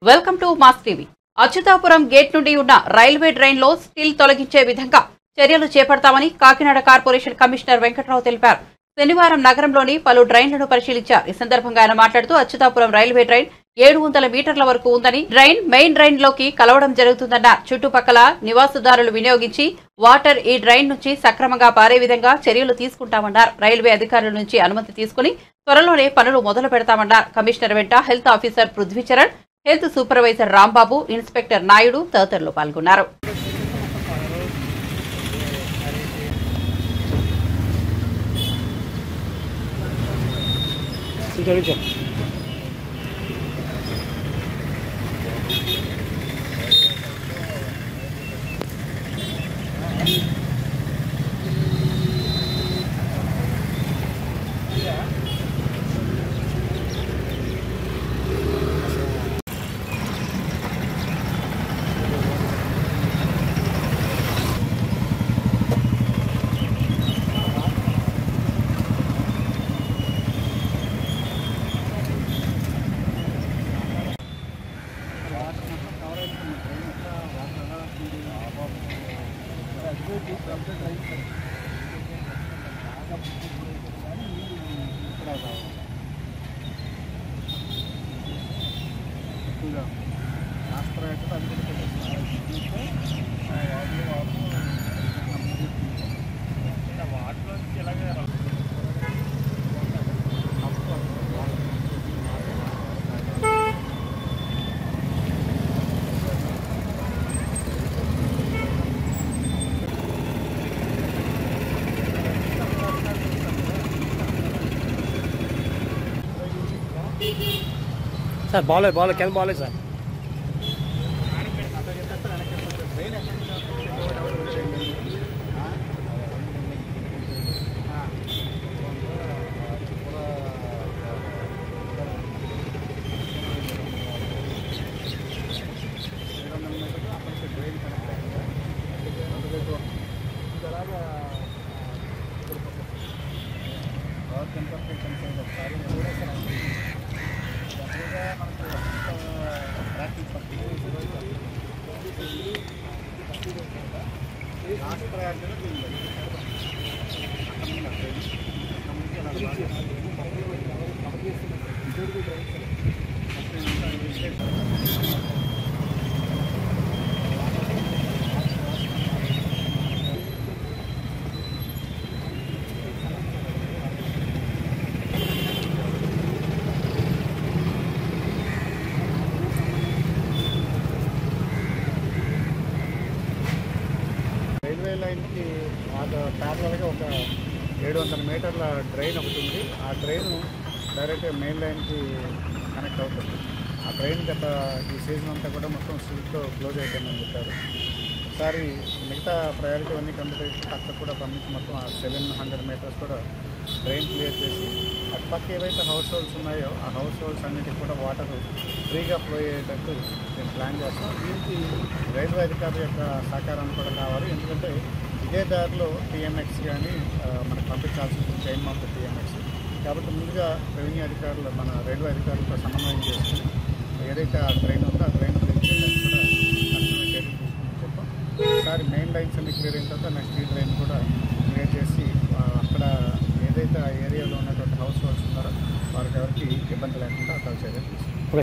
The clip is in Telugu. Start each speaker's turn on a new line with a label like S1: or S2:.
S1: Welcome to Mass TV. Achyutapuram gate నుండి ఉన్న రైల్వే డ్రైన్ లో స్టీల్ తొలగించే విధంగా చర్యలు చేపడతామని కాకినాడ కార్పొరేషన్ కమిషనర్ వెంకట్రావు తెలిపారు. శనివారం నగరంలోని పలు డ్రైన్లను పరిశీలించారు. ఈ సందర్భంగా ఆయన మాట్లాడుతూ అచ్యుతాపురం రైల్వే డ్రైన్ 700 మీటర్ల వరకు ఉందని, మెయిన్ డ్రైన్ లోకి కలవడం జరుగుతుందన్న చుట్టుపక్కల నివాసదారులు వినియోగించి వాటర్ ఈ డ్రైన్ నుంచి సక్రమంగా పారే విధంగా చర్యలు తీసుకుంటామన్నారు. రైల్వే అధికారుల నుంచి అనుమతి తీసుకుని త్వరలోనే పనులు మొదలు పెడతామన్నారు. కమిషనర్ వెంట health officer Prithvi Charan, health supervisor Rambabu, inspector Naidu తదితరులు పాల్గొన్నారు.
S2: సార్ బాగాలేదు కింద బాగాలేదు సార్.
S3: రైల్వే లైన్కి ప్యారలల్గా ఒక 700 మీటర్ల డ్రైన్ ఒకటి ఉంది. ఆ డ్రైన్ డైరెక్ట్గా మెయిన్ లైన్కి కనెక్ట్ అవుతుంది. ఆ డ్రైన్ గత ఈ సీజన్ అంతా కూడా మొత్తం సీట్తో క్లోజ్ అయిపోయిందని చెప్పారు. ఒకసారి మిగతా ప్రయారిటీ అన్నీ కంప్లీట్ చేసి అక్కడ కూడా పంపించి మొత్తం ఆ 700 మీటర్స్ కూడా డ్రైన్ క్లియర్ చేసి అటుపక్క ఏవైతే హౌస్ హోల్డ్స్ ఉన్నాయో ఆ హౌస్ హోల్డ్స్ అన్నిటికీ కూడా వాటర్ ఫ్రీగా ఫ్లో అయ్యేటట్టు నేను ప్లాన్ చేస్తాను. దీనికి రైల్వే అధికారుల యొక్క సహకారం కూడా కావాలి. ఎందుకంటే ఇదే దారిలో టీఎంఎక్స్ కానీ మనకు పంపించాల్సి ఉంటుంది, చైన్ ఆఫ్ ద టీఎంఎక్స్. కాబట్టి ముందుగా రెవెన్యూ అధికారులు మన రైల్వే అధికారులతో సమన్వయం చేసుకుని ఏదైతే ఆ ట్రైన్ ఉందో ఆ ట్రైన్ క్లియర్ చేయడానికి కూడా చెప్పాం. ఈసారి మెయిన్ లైన్స్ అన్ని క్లియర్ అయిన తర్వాత నెక్స్ట్